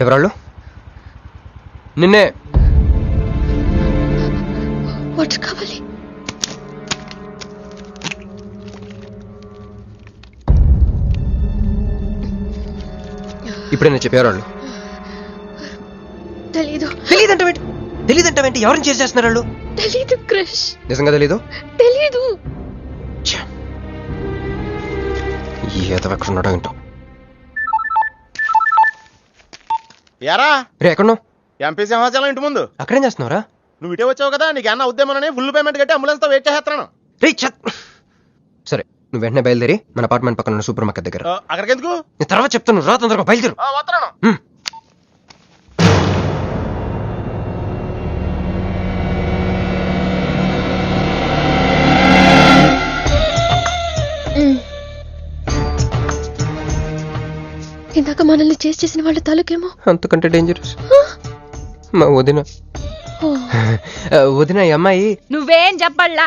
ఎవరాళ్ళు? నిన్నే. వాటర్ కావాలి. ఇప్పుడైనా చెప్పేవాళ్ళు. తెలీదు. తెలీదంటావేంటి? ఎవరిని చేస్తున్నారు వాళ్ళు? తెలీదు క్రిష్. నిజంగా తెలీదు? తెలీదు. ఏదో ఎక్కడ ఉన్నాడో ఏంటో. యారా రే ఎక్కడున్నావు? ఎంపీ సింహాచలం ఇంటి ముందు. అక్కడేం చేస్తున్నావురా? నువ్వు ఇటే వచ్చావు కదా, నీకు అన్న ఉద్యమని ఫుల్ పేమెంట్ కట్టి అంబులెన్స్ తో వెయిట్ చేస్తున్నాను. సరే నువ్వు వెంటనే బయలుదేరి మన అపార్ట్మెంట్ పక్కన ఉన్న సూపర్ మార్కెట్ దగ్గర. అక్కడికి ఎందుకు? నేను తర్వాత చెప్తాను, రా తొందరగా బయలుదేరు. వస్తున్నాను. ఇందాక మనల్ని చేసిన వాళ్ళ తాలూకేమో అంతకంటే డేంజరస్. మా వదిన. వదిన ఈ అమ్మాయి. నువ్వేం చెప్పల్లా.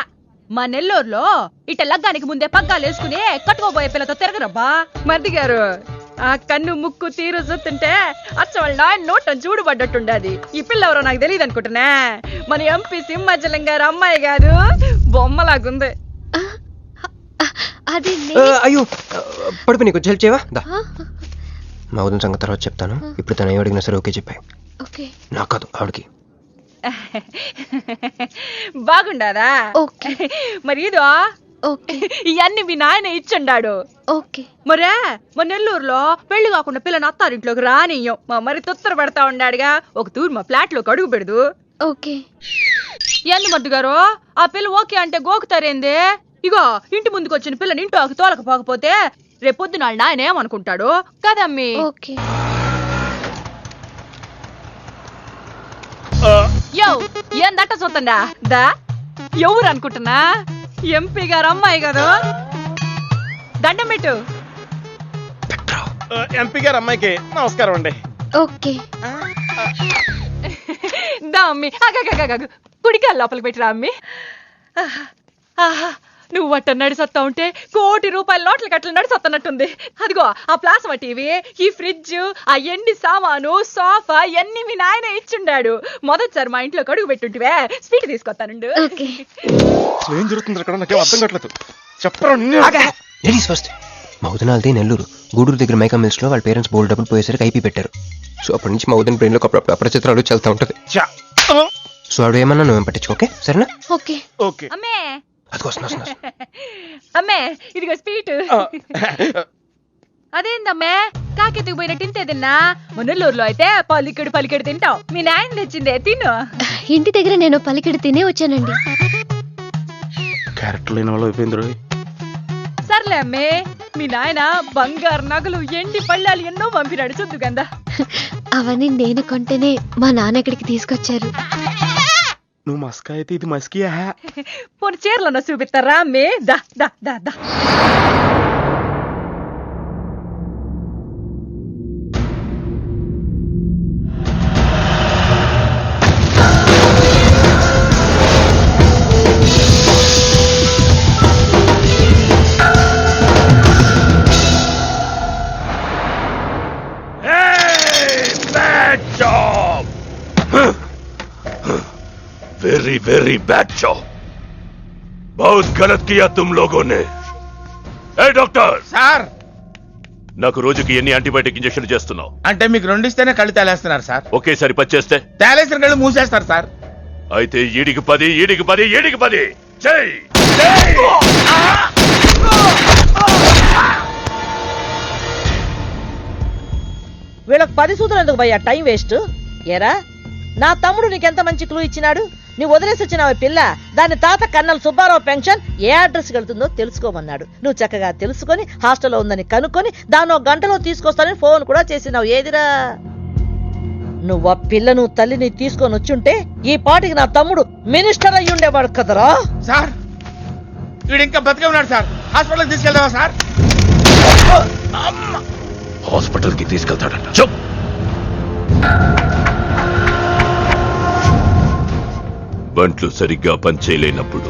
మా నెల్లూరులో ఇట లగ్గానికి ముందే పగ్గాలు వేసుకుని కట్టుకోబోయే పిల్లతో తిరగరబ్బా. మర్ది గారు ఆ కన్ను ముక్కు తీరు చూస్తుంటే అచ్చ వాళ్ళ నోటం చూడుబడ్డట్టుండది. ఈ పిల్ల ఎవరో నాకు తెలియదు అనుకుంటున్నా. మన ఎంపీ సింహాచలం గారు అమ్మాయి కాదు, బొమ్మలాగుంది. అది అయ్యో పడుపు, నీకు హెల్ప్ చేయవా? మా వదిన సంగతి తర్వాత చెప్తాను. ఇప్పుడు తను ఏ అడిగినా సరే ఓకే చెప్పాయి. నాకు కాదు ఆవిడకి. బాగుండాదా? మరి ఇదో ఇవన్నీ మీ నాయన ఇచ్చుండాడు. మరే మా నెల్లూరులో పెళ్లి కాకుండా పిల్లని అత్తారింట్లోకి రానియ్యం. మా మరి తొత్తర పెడతా ఉండాడుగా. ఒక తూరు మా ఫ్లాట్ లోకి అడుగు పెడదు. ఎందు మద్దు గారు ఆ పిల్ల ఓకే అంటే గోకుతారేంది? ఇగో ఇంటి ముందుకు వచ్చిన పిల్లని ఇంటి తోలకపోకపోతే రేపొద్దున నాయన ఏమనుకుంటాడు కదమ్మీ? ఏం దట్ట చూతండా దా. ఎవరు అనుకుంటున్నా? ఎంపీ గారు అమ్మాయి కదా. దండం పెట్టు. ఎంపీ గారు అమ్మాయికి నమస్కారం అండి. దా అమ్మి. కుడికాయ లోపలికి పెట్టిరా అమ్మి. నువ్వు అట్ట నడిసొత్తా ఉంటే ₹1,00,00,000 నోట్ల కట్టలు నడిసొత్తనట్టుంది. అదిగో ఆ ప్లాస్మా టీవీ, ఈ ఫ్రిడ్జ్, ఆ ఎండి సామాను, సోఫా ఎన్ని మీ నాయన ఇచ్చుండాడు. మొదటిసారి మా ఇంట్లో కడుగు పెట్టుంటివే. స్వీట్ తీసుకొస్తానుండు. ఏం జరుగుతుంది అక్కడ? నాకేం అర్థం కావట్లేదు. చెప్పరా. మా వదినాలది నెల్లూరు. గూడూరు దగ్గర మైకా మిల్స్ లో వాళ్ళ పేరెంట్స్ బోల్డ్ డబ్బులు పోయేసరికి ఐపీ పెట్టారు. సో అప్పటి నుంచి మా వదిన బ్రెయిన్ లో అప్పుడప్పుడు అపరిచిత్రాలు చల్తా ఉంటది. సో ఆవిడ ఏమన్నా నువ్వేం పట్టించుకోకే, సరేనా? అమ్మే అదిగో అమ్మే ఇదిగో స్వీట్. అదేందమ్మే కాకెత్తుకు పోయినట్టు ఇంతే తిన్నా. మున్నెల్లూరులో అయితే పలికెడు తింటావు. మీ నాయన తెచ్చిందే తిను. ఇంటి దగ్గర నేను పలికెడు తినే వచ్చానండి. సర్లే అమ్మే, మీ నాయన బంగారు నగలు, ఎండి పళ్ళాలు ఎన్నో పంపినాడు చూద్దు గందా. అవన్నీ నేను కొంటేనే మా నాన్న ఇక్కడికి తీసుకొచ్చారు. నువ్వు మస్కా అయితే ఇది మస్కియా? పోనీ చీరలన్నా చూపిస్తారా అమ్మే? దా దా దా దా. Very very bad job. बहुत गलत किया तुम लोगों ने. ए डॉक्टर సార్, నాకు రోజుకి ఎన్ని యాంటీబయాటిక్ ఇంజెక్షన్లు చేస్తున్నావు? అంటే మీకు 2 ఇస్తేనే కళ్ళు తేలేస్తున్నారు సార్. ఒకేసారి 10 చేస్తే తేలేసిన కళ్ళు మూసేస్తారు సార్. అయితే ఈడికి 10 చెయ్. వీళ్ళకి 10 సూత్రం ఎందుకు భయ్యా టైం వేస్ట్? ఏరా నా తమ్ముడు నీకెంత మంచి క్లూ ఇచ్చినాడు. నీ వదిలేసి వచ్చిన పిల్ల దాని తాత కన్నల సుబ్బారావు పెన్షన్ ఏ అడ్రస్ వెళ్తుందో తెలుసుకోమన్నాడు. నువ్వు చక్కగా తెలుసుకొని హాస్టల్లో ఉందని కనుక్కొని దాన్ని 1 గంటలో తీసుకొస్తానని ఫోన్ కూడా చేసినావు. ఏదిరా నువ్వు ఆ పిల్లను తల్లిని తీసుకొని వచ్చుంటే ఈ పాటికి నా తమ్ముడు మినిస్టర్ అయ్యి ఉండేవాడు కదరా. సార్ వీడు ఇంకా బతికే ఉన్నాడు సార్. హాస్పిటల్కి తీసుకెళ్దామా సార్? హాస్పిటల్ కి తీసుకెళ్తాడంట. చెప్. బంట్లు సరిగ్గా పనిచేయలేనప్పుడు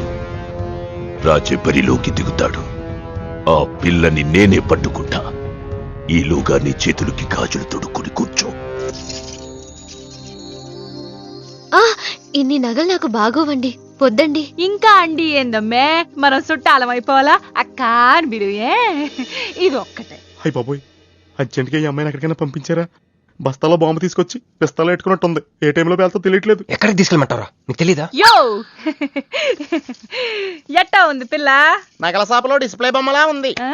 రాజే బరిలోకి దిగుతాడు. ఆ పిల్లని నేనే పట్టుకుంటా. ఈలోగా నీ చేతులకి గాజులు తొడుక్కుని కూర్చో. ఇన్ని నగలు నాకు బాగోవండి, పొద్దండి. ఇంకా అండి ఏందమ్మే, మనం చుట్టాలం అయిపోవాలా అక్క అని బిలువే. ఇది ఒక్కటే. అయ్యి బాబోయ్, అర్జెంట్గా ఈ అమ్మాయిని ఎక్కడికైనా పంపించారా? బస్తాలో బాంబు తీసుకొచ్చి పిస్తాలో పెట్టుకున్నట్టుంది. ఏ టైంలో వెళ్తా తెలియట్లేదు. ఎక్కడికి తీసుకెళ్ళమంటారా? నీకు తెలీదా? యో ఎట్టా ఉంది పిల్ల? నగల షాపులో డిస్ప్లే బొమ్మలా ఉంది. ఆ?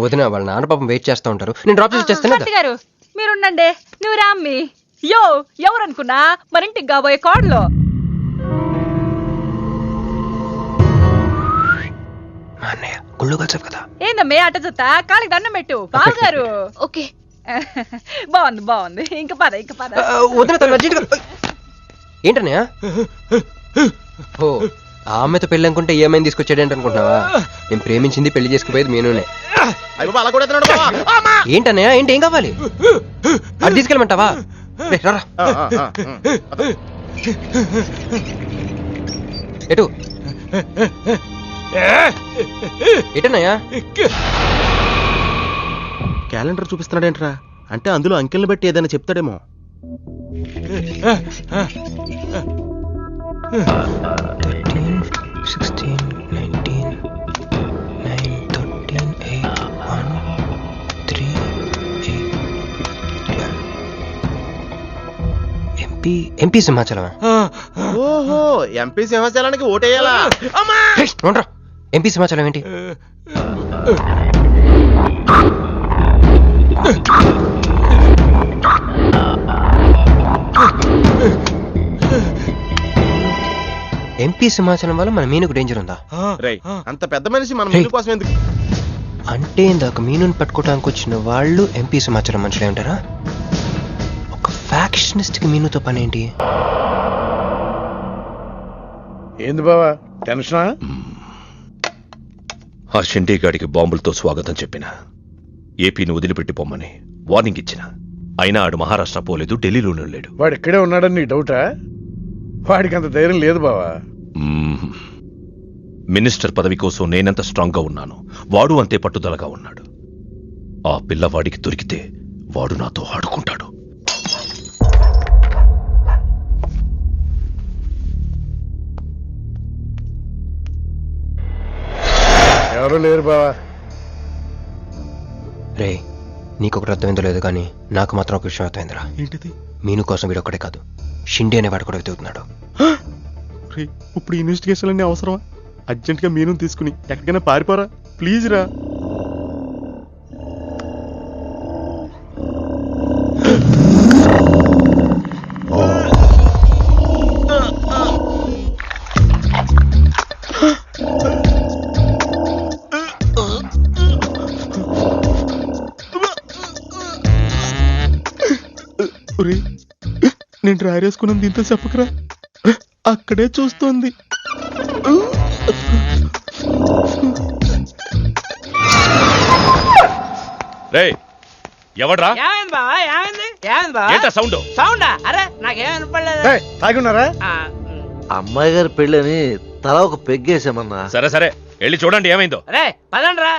వదిన వాళ్ళ నాన్న పాపం వెయిట్ చేస్తూ ఉంటారు, నేను డ్రాప్ చేసి చేస్తాను. సత్తి గారు మీరుండండి, నువ్వు రామ్మి. యో ఎవరనుకున్నా మరింటికి కాబోయే కోడలో. మా అన్నయ్య గుళ్ళు కలిసావు కదా. ఏందమ్మే అట్ట చూస్తా, కాలికి దండం పెట్టు బావగారు. ఓకే. బాగుంది బాగుంది, ఇంక పద ఇంక పద. వదిన తను అర్జెంట్గా. ఏంటన్నయ్య? ఓ, ఆ అమ్మాయితో పెళ్ళి అనుకుంటే ఏమైంది తీసుకొచ్చాడేంటి అనుకుంటున్నావా? నేను ప్రేమించింది పెళ్లి చేసుకుపోయేది మీనునే. అలా కూడా ఎత్తున్నాడు బావా. ఏంటన్నయ్య, ఏంటి, ఏం కావాలి? అది తీసుకెళ్ళమంటావా? రే, రారా. ఎటు ఎటన్నయ్యా? క్యాలెండర్ చూపిస్తున్నాడేంట్రా? అంటే అందులో అంకెల్ని బట్టి ఏదైనా చెప్తాడేమో. 13, 16, 19, 9, 13, 8, 1, 3, 8, 12. ఎంపీ సింహాచలమా? ఓహో, ఎంపీ సింహాచలానికి ఓటేయాలా? ఎంపీ సింహాచలం ఏంటి? ఎంపీ సింహాచలం వల్ల మన మీనుకు డేంజర్ ఉందా? రేయ్, అంత పెద్ద మనిషి మన ముందు కోసం ఎందుకు? అంటే ఇందాక మీనుని పట్టుకోవడానికి వచ్చిన వాళ్ళు ఎంపీ సింహాచలం మనుషులే ఉంటారా? ఒక ఫ్యాక్షనిస్ట్ కి మీనుతో పని ఏంటి? ఏంది బావా టెన్షనా? ఆ షిండేగాడికి బాంబులతో స్వాగతం చెప్పిన, ఏపీని వదిలిపెట్టి పొమ్మని వార్నింగ్ ఇచ్చిన. అయినా ఆడు మహారాష్ట్ర పోలేదు, ఢిల్లీలోనే లేడు. వాడు ఇక్కడే ఉన్నాడని నీ డౌటా? వాడికి అంత ధైర్యం లేదు బావా. మినిస్టర్ పదవి కోసం నేనెంత స్ట్రాంగ్ గా ఉన్నాను, వాడు అంతే పట్టుదలగా ఉన్నాడు. ఆ పిల్లవాడికి దొరికితే వాడు నాతో ఆడుకుంటాడు. ఎవరు లేరు బావా. రే, నీకొకటి అర్థమైందో లేదు కానీ నాకు మాత్రం ఒక విషయం అర్థమైందిరా. ఏంటిది? మీను కోసం వీడు ఒక్కడే కాదు, షిండే అనేవాడు కూడా వెతుకుతున్నాడు. రే, ఇప్పుడు ఇన్వెస్టిగేషన్ అన్ని అవసరమా? అర్జెంట్గా మీను తీసుకుని ఎక్కడికైనా పారిపోరా ప్లీజ్ రా. నేను డ్రైర్ వేసుకున్నాను, దీంతో చెప్పకరా. అక్కడే చూస్తోంది. రేయ్, ఎవడ్రా? ఏమైంది బావా? ఏమైంది? ఏమైంది బావా? ఏంటా సౌండ్? సౌండా? అరే నాకేం వినపడలేదు. ఏయ్, తాగున్నారా? అమ్మాయి గారి పెళ్ళని తల ఒక పెగ్గేసామన్నా. సరే సరే, వెళ్ళి చూడండి ఏమైందో. అరే పదండ్రా.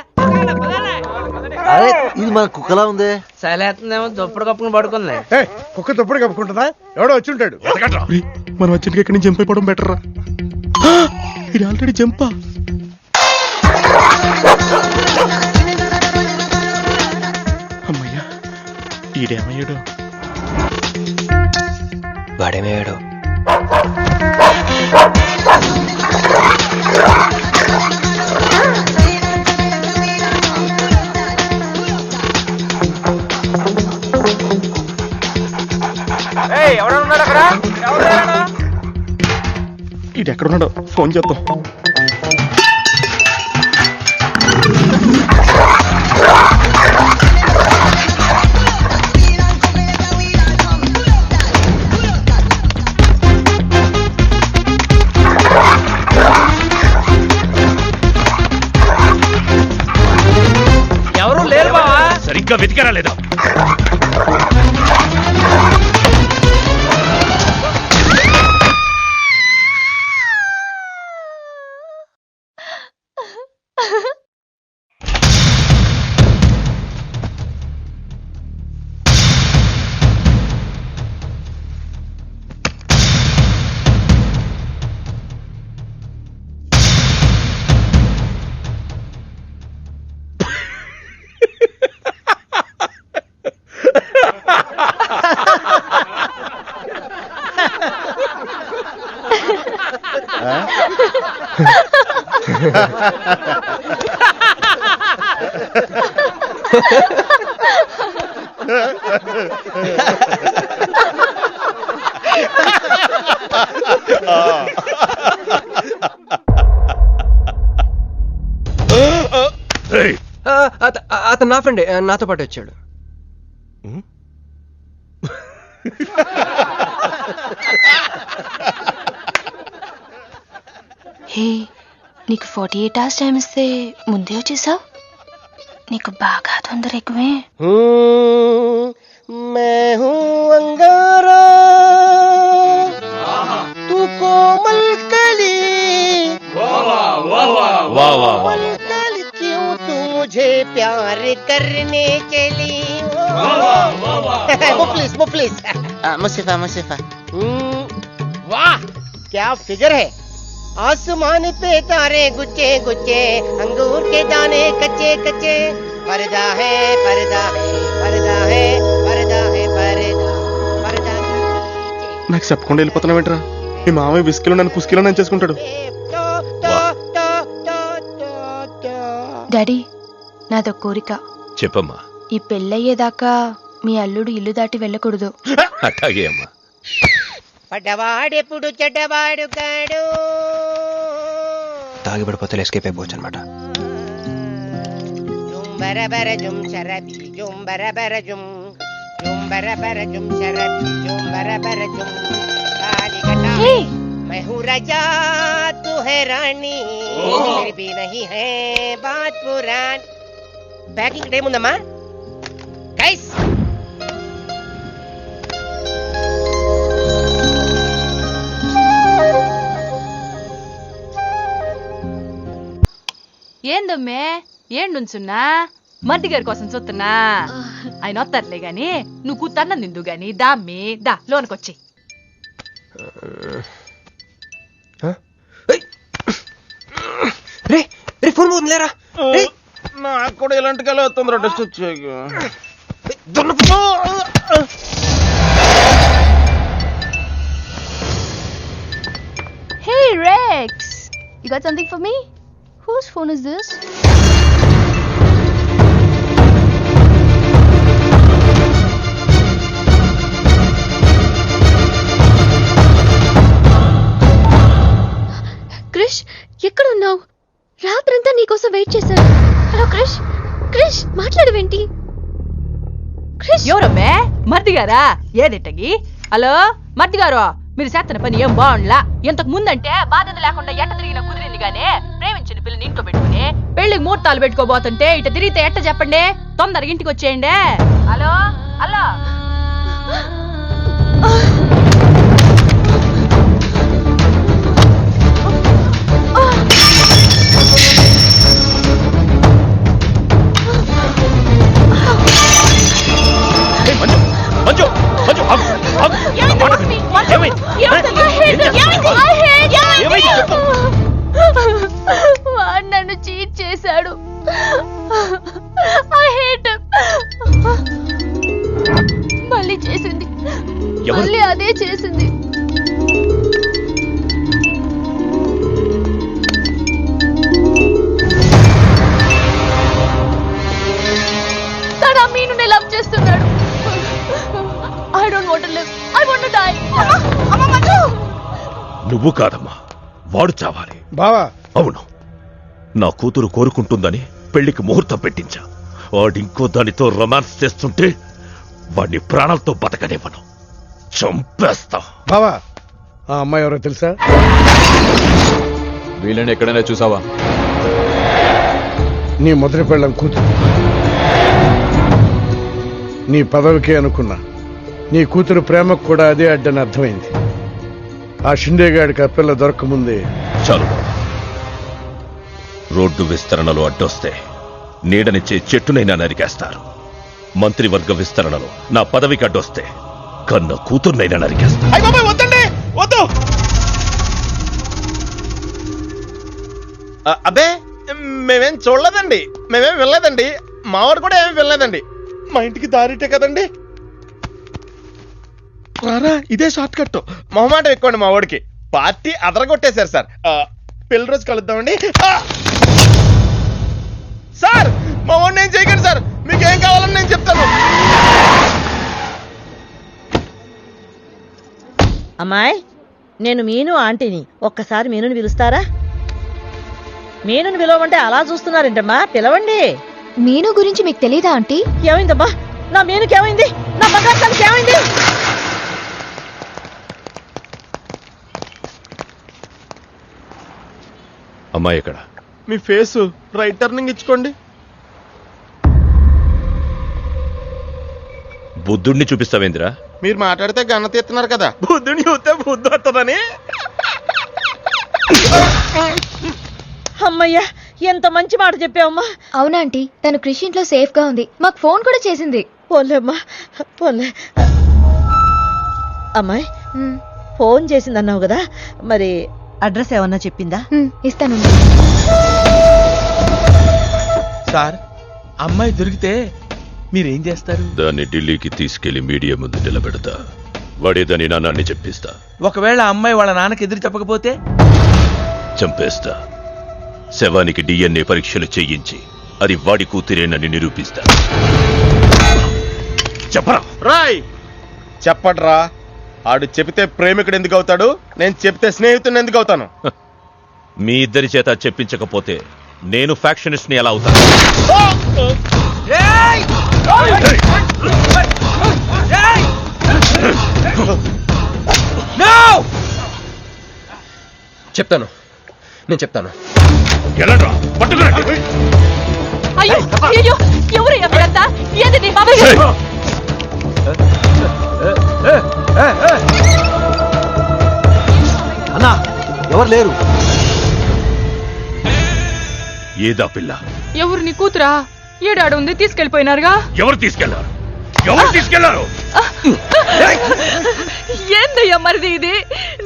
అరే ఇది మన కుక్కలా ఉంది. సలేతుందేమో దుప్పుడు కప్పుకుని పడుకుంది. ఏయ్, కుక్క తప్పుడు కప్పుకుంటుందా? ఎవడో వచ్చి ఉంటాడు. ఎతకట్రా. రే, మనం అర్జెంట్గా ఎక్కడి నుంచి జంప్ అయిపోవడం బెటర్ రా. ఇది ఆల్రెడీ జంపా. అమ్మయ్యా, ఈడేమయ్యాడు? వాడేమయ్యాడు? ఇది ఎక్కడున్నాడో ఫోన్ చేద్దాం. ఎవరు లేరు బావా. సరిగ్గా వెతికారా లేదా? ఏయ్, అతను నా ఫ్రెండే, నాతో పాటు వచ్చాడు. హే, నీకు 48 hours టైం ఇస్తే ముందే వచ్చేసావు. నీకు బాగా తొందర ఎక్కువే. मैं हूँ अंगारा तू कोमल कली कोमल कली क्यों तू मुझे प्यार करने चली मुफलिस मुसीफा वाह क्या फिगर है. आसमान पे तारे गुच्चे गुच्चे अंगूर के दाने कच्चे कच्चे पर्दा है पर्दा है पर्दा है पर्दा है पर्दा पर्दा నాకు చెప్పకుండా వెళ్ళిపోతున్నావేంట్రా? మీ మామయ్య విస్కిలో నన్ను పుస్కిలో నన్ను చేసుకుంటాడు. డాడీ, నాదో కోరిక. చెప్పమ్మా. ఈ పెళ్ళయ్యేదాకా మీ అల్లుడు ఇల్లు దాటి వెళ్ళకూడదు. అట్లాగే అమ్మా. పడ్డవాడెప్పుడు చెడ్డవాడు కాడు. తాగిపడిపోతే ఎస్కేప్ అయిపోవచ్చు అనమాట. జుంబరబర జుం శరబి జుంబరబర జుం జుంబరబర జుం శరబి జుంబరబర జుం కాలికటా मैं हूँ राजा तू है रानी फिर भी नहीं है बात पुरानी. ప్యాకింగ్ టైం ఉందమ్మా గైస్. ఏందమ్మే ఏం నుంచున్నా మర్ది గారి కోసం చూస్తున్నా. ఆయన వస్తారులే గాని నువ్వు కూతన్నం నిందు గాని దామ్మి దా లోనకొచ్చి. రే రే, ఫోన్ పోతుంది లేరా. నాకు కూడా ఇలాంటి కళ వస్తుంది. టెస్ట్ వచ్చాక Hey Rex, you got something for me? Whose phone is this? Krish, ఎక్కడున్నావు? రాత్రంతా నీకోసం వెయిట్ చేశాను. హలో క్రిష్, క్రిష్ మాట్లాడవేంటి? క్రిష్, ఎవరమ్మే మర్ది గారా? ఏదిట్టగి? హలో మర్ది గారు, మీరు చేస్తున్న పని ఏం బాగుండ్లా. ఇంతకు ముందంటే బాధ్యత లేకుండా ఎట్ట తిరిగిన కుదిరింది గానీ ప్రేమించిన పిల్లని ఇంట్లో పెట్టుకుని పెళ్లికి ముహూర్తాలు పెట్టుకోబోతుంటే ఇట తిరిగితే ఎట్ట చెప్పండి? తొందరగా ఇంటికి వచ్చేయండి. Hello hello. మంజు మంజు ఆగు, ఆగు. ఏమైంది? ఏమైంది చెప్పు. వాడు నన్ను చీట్ చేశాడు. I hate him. మళ్ళీ చేసింది, ఎవరు? మళ్ళీ అదే చేసింది. తను ఆ మీనుని లవ్ చేస్తున్నాడు. I don't want to live. I want to die. నువ్వు కాదమ్మా, వాడు చావాలి. బావా, అవును, నా కూతురు కోరుకుంటుందని పెళ్లికి ముహూర్తం పెట్టించా. వాడింకో దానితో రొమాన్స్ చేస్తుంటే వాడిని ప్రాణాలతో బతకనివ్వను, చంపేస్తా. బావా, ఆ అమ్మాయి ఎవరో తెలుసా? వీళ్ళని ఎక్కడైనా చూసావా? నీ మొదటి పెళ్ళం కూతురు. నీ పదవికి అనుకున్నా, నీ కూతురు ప్రేమకు కూడా అదే అడ్డని అర్థమైంది. ఆ షిండేగాడికి ఆ పిల్ల దొరకముందే. చాలు బాబు. రోడ్డు విస్తరణలో అడ్డొస్తే నీడనిచ్చే చెట్టునైనా నరికేస్తారు. మంత్రివర్గ విస్తరణలో నా పదవికి అడ్డొస్తే కన్న కూతుర్నైనా నరికేస్తారు. వద్దండి, వద్దు. అబ్బే, మేమేం చూడలేదండి, మేమేం వెళ్ళలేదండి. మావాడు కూడా ఏమీ వెళ్ళలేదండి. మా ఇంటికి దారిటే కదండి. రారా, ఇదే షార్ట్ కట్. మొహమాట ఎక్కువండి మా వాడికి. పార్టీ అదరగొట్టేశారు సార్. పెళ్లి రోజు కలుద్దామండి. సార్ మా వాడిని ఏం చేయకండి సార్, మీకు ఏం కావాలని నేను చెప్తాను. అమ్మాయి, నేను మీను ఆంటీని. ఒక్కసారి మీనుని పిలుస్తారా? మీనుని పిలవమంటే అలా చూస్తున్నారేంటమ్మా, పిలవండి. మీను గురించి మీకు తెలీదా ఆంటీ? ఏమైందమ్మా? నా మీనుకి ఏమైంది? నా బంగారు తల్లికి ఏమైంది? అమ్మాయి ఎక్కడ? మీ ఫేస్ రైట్ టర్నింగ్ ఇచ్చుకోండి. బుద్ధుడిని చూపిస్తావేందిరా? మీరు మాట్లాడితే గన్న తీస్తున్నారు కదా, బుద్ధుని చూస్తే బుద్ధి వస్తుందని. అమ్మయ్యా, ఎంత మంచి మాట చెప్పావమ్మా. అవునా ఆంటీ, తను కృషి ఇంట్లో సేఫ్ గా ఉంది. మాకు ఫోన్ కూడా చేసింది. పోలేమ్మా, పోలే. అమ్మాయి, ఫోన్ చేసిందన్నావు కదా, మరి అడ్రస్ ఏమన్నా చెప్పిందా? ఇస్తాను. సార్, అమ్మాయి దొరికితే మీరేం చేస్తారు? దాన్ని ఢిల్లీకి తీసుకెళ్లి మీడియా ముందు నిలబెడతా. వాడేదని నాన్నని చెప్పిస్తా. ఒకవేళ అమ్మాయి వాళ్ళ నాన్నకి ఎదురు చెప్పకపోతే చంపేస్తా. శవానికి DNA పరీక్షలు చేయించి అది వాడి కూతురేనని నిరూపిస్తా. చెప్పరా? రాయ్ చెప్పడ్రా. ఆడు చెబితే ప్రేమికుడు ఎందుకు అవుతాడు, నేను చెప్తే స్నేహితుడిని ఎందుకు అవుతాను? మీ ఇద్దరి చేత చెప్పించకపోతే నేను ఫ్యాక్షనిస్ట్ ని ఎలా అవుతాను? చెప్తాను, నేను చెప్తాను. అయ్యో అయ్యో, ఎవరయ్యా మీరంతా? ఏది నీ బాబాయ్ గారు? అన్నా, ఎవరు లేరు. ఏదా పిల్ల? ఎవరు నీ కూతురా? ఏడాడు ఉంది, తీసుకెళ్లిపోయినారుగా. ఎవరు తీసుకెళ్లారు? ఎవరు తీసుకెళ్లారు? ఏందయ్యా మరిది ఇది?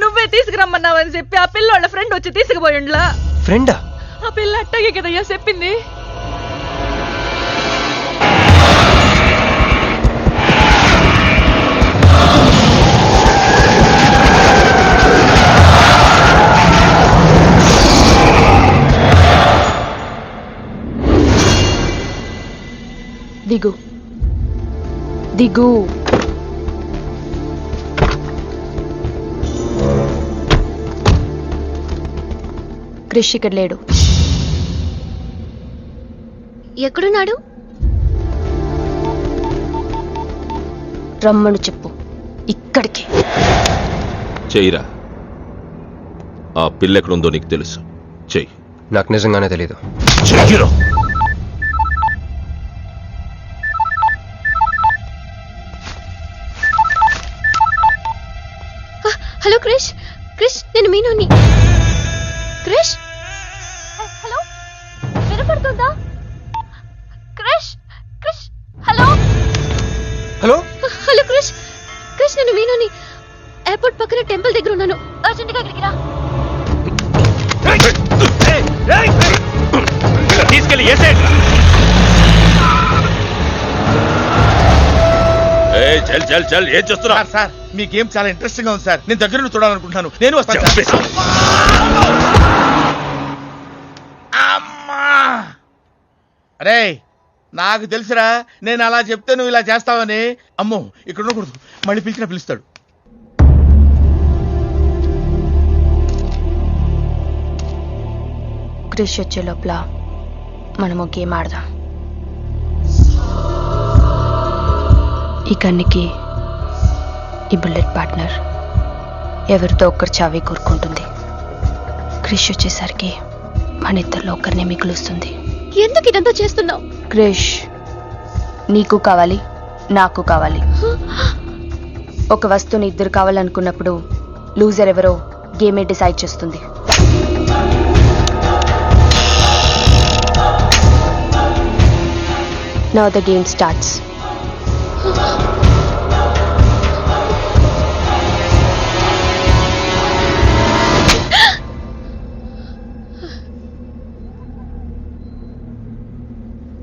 నువ్వే తీసుకురమ్మన్నావని చెప్పి ఆ పిల్లోళ్ళ ఫ్రెండ్ వచ్చి తీసుకుపోయిండ్లా. ఫ్రెండా? ఆ పిల్ల అట్టగే కదయ్యా చెప్పింది. దిగు దిగు. క్రిష్ ఇక్కడ లేడు. ఎక్కడున్నాడు? రమ్మను చెప్పు ఇక్కడికి. చెయ్యిరా. ఆ పిల్ల ఎక్కడుందో నీకు తెలుసు. చెయ్యి. నాకు నిజంగానే తెలీదు. చెయ్యిరా. హలో క్రిష్, క్రిష్ నేను మీనుని. క్రిష్, హలో, వినపడుతుందా? Krish, Krish, hello hello hello Krish, Krish నేను మీనుని. ఎయిర్పోర్ట్ పక్కన టెంపుల్ దగ్గర ఉన్నాను. అర్జెంట్ గా ఇక్కడికి రా. తీసుకెళ్ళి చల్ చల్ చల్. ఏం చేస్తున్నా? సార్, మీ గేమ్ చాలా ఇంట్రెస్టింగ్ గా ఉంది సార్. నేను దగ్గర నుండి చూడాలనుకుంటున్నాను. నేను వస్తాను. అమ్మా! అరే, నాకు తెలుసురా, నేను అలా చెప్తే నువ్వు ఇలా చేస్తావని. అమ్మో, ఇక్కడ ఉండకూడదు. మళ్ళీ పిలుస్తాడు. క్రిష్ వచ్చే లోపల మనము గేమ్ ఆడదాం. ఈ గన్నికి ఈ బుల్లెట్ పార్ట్నర్ ఎవరితో ఒక్కరు చావే కోరుకుంటుంది. క్రిష్ వచ్చేసరికి మన ఇద్దరిలో ఒక్కరినే మిగులుస్తుంది. ఎందుకు ఇదంతా చేస్తున్నావు? క్రిష్ నీకు కావాలి, నాకు కావాలి. ఒక వస్తువుని ఇద్దరు కావాలనుకున్నప్పుడు లూజర్ ఎవరో గేమే డిసైడ్ చేస్తుంది. Now the game starts.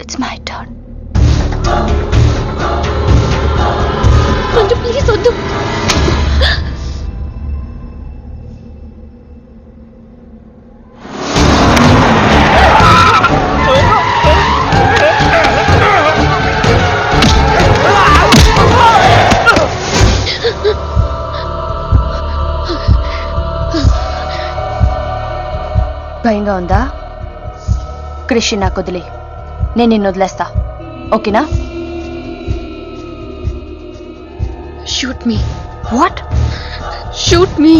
It's my turn. కొంచెం ప్లీజ్ వద్దు. ఉందా? క్రిష్ నాకు వదిలే, నేను నిన్ను వదిలేస్తా, ఓకేనా? Shoot me. What? Shoot me.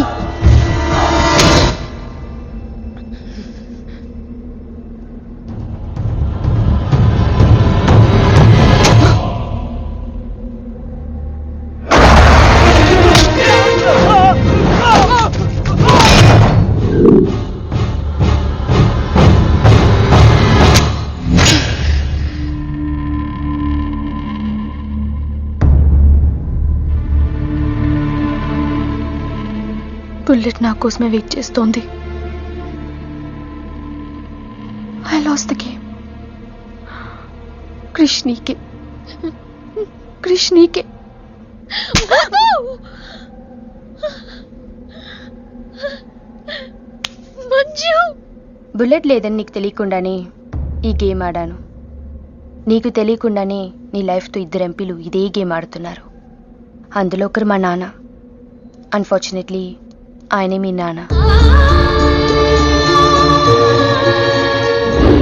Bullet నా కోసమే వెయిట్ చేస్తోంది. I lost the game. Krish నీకే, క్రిష్ నీకే. బుల్లెట్ లేదని నీకు తెలియకుండానే ఈ గేమ్ ఆడాను. నీకు తెలియకుండానే నీ లైఫ్తో 2 ఎంపీలు ఇదే గేమ్ ఆడుతున్నారు. అందులో ఒకరు మా నాన్న. అన్ఫార్చునేట్లీ ఆయనే మీ నాన్న.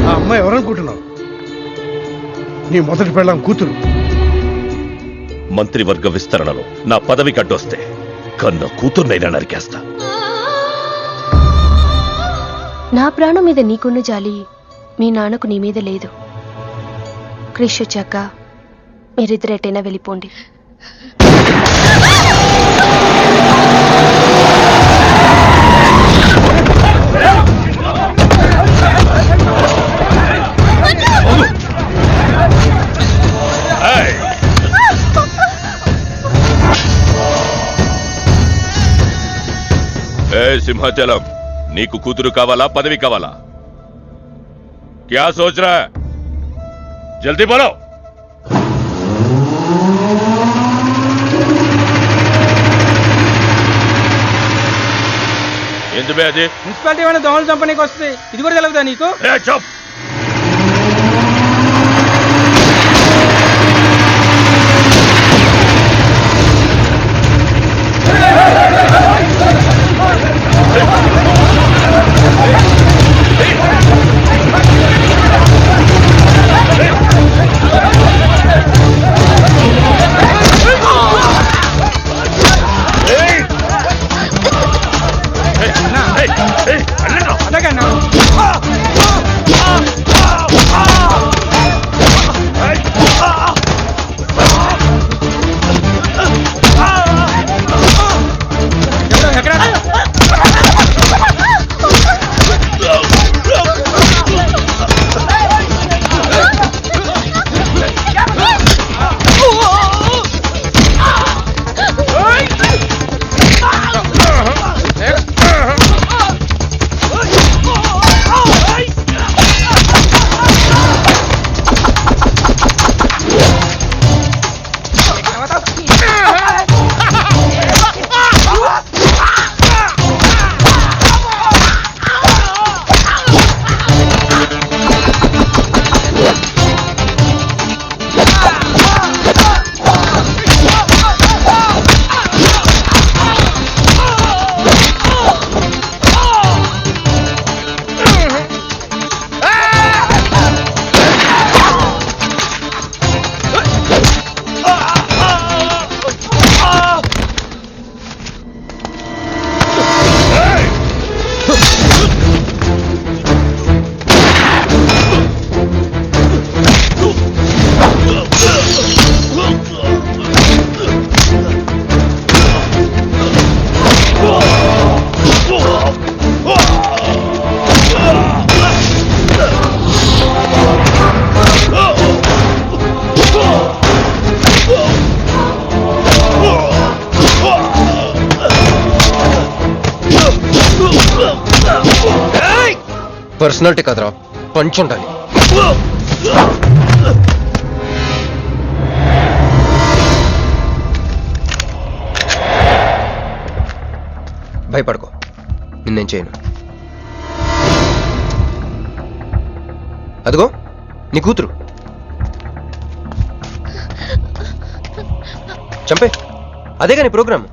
ఆ అమ్మాయి ఎవరనుకుంటున్నావు? నీ మొదటి పెళ్ళాం కూతురు. మంత్రివర్గ విస్తరణలో నా పదవికి అడ్డొస్తే కన్న కూతుర్నైనా నరికేస్తా. నా ప్రాణం మీద నీకున్న జాలి మీ నాన్నకు నీ మీద లేదు. క్రిష్ వచ్చాక మీరిద్దరు ఎటైనా వెళ్ళిపోండి. సింహాచలం, నీకు కూతురు కావాలా, పదవి కావాలా? క్యా సోచ్ రా? జల్దీ బోలో. ఎందుకు అది? మున్సిపాలిటీ ఏమైనా దోమలు చంపనీకి వస్తుంది, ఇది కూడా తెలుగుదా నీకు? చప్. పర్సనాలిటీ కదరా, పంచ్ ఉండాలి. భయపడుకో, నిన్నేం చేయను. అదిగో నీ కూతురు, చంపే. అదేగా నీ ప్రోగ్రామ్.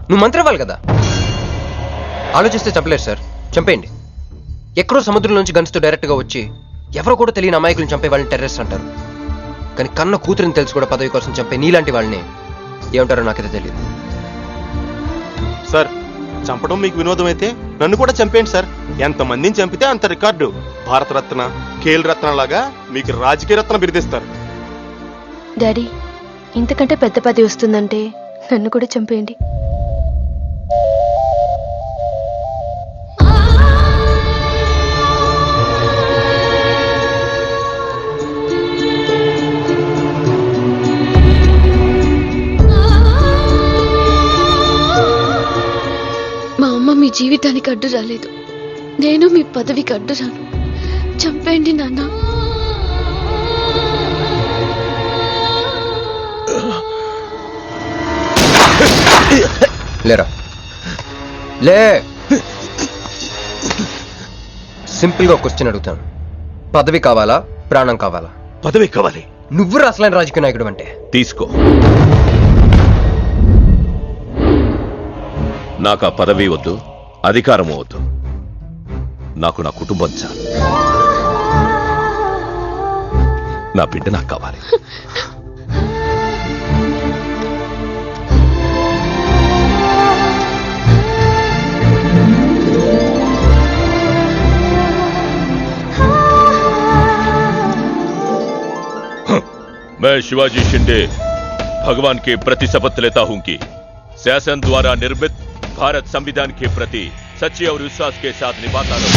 నువ్వు మంత్రి అవ్వాలి కదా. ఆలోచిస్తే చంపలేరు సార్, చంపేయండి. ఎక్కడో సముద్రం నుంచి గన్స్తో డైరెక్ట్గా వచ్చి ఎవరో కూడా తెలియని అమాయకులను చంపే వాళ్ళని టెర్రరిస్ట్ అంటారు. కానీ కన్న కూతురిని తెలుసు కూడా పదవి కోసం చంపే నీలాంటి వాళ్ళని ఏమంటారో నాకైతే తెలియదు. సార్ చంపడం మీకు వినోదం అయితే నన్ను కూడా చంపేయండి సార్. ఎంతమందిని చంపితే అంత రికార్డు. భారతరత్న, ఖేల్ రత్న లాగా మీకు రాజకీయ రత్న బిరుదిస్తారు. డాడీ ఇంతకంటే పెద్ద పది వస్తుందంటే నన్ను కూడా చంపేయండి. మా అమ్మ మీ జీవితానికి అడ్డు రాలేదు, నేను మీ పదవికి అడ్డు రాను. చంపేయండి నాన్న. లేరా లే. సింపుల్ గా క్వశ్చన్ అడుగుతాను, పదవి కావాలా ప్రాణం కావాలా? పదవి కావాలి. నువ్వు అసలైన రాజకీయ నాయకుడు అంటే తీసుకో. నాకు ఆ పదవి వద్దు, అధికారము వద్దు. నాకు నా కుటుంబం చాలు. నా బిడ్డ నాకు కావాలి. मैं शिवाजी शिंदे भगवान के प्रति शपथ लेता हूं कि शासन द्वारा निर्मित भारत संविधान के प्रति सच्चे और विश्वास के साथ निभाता रहूं।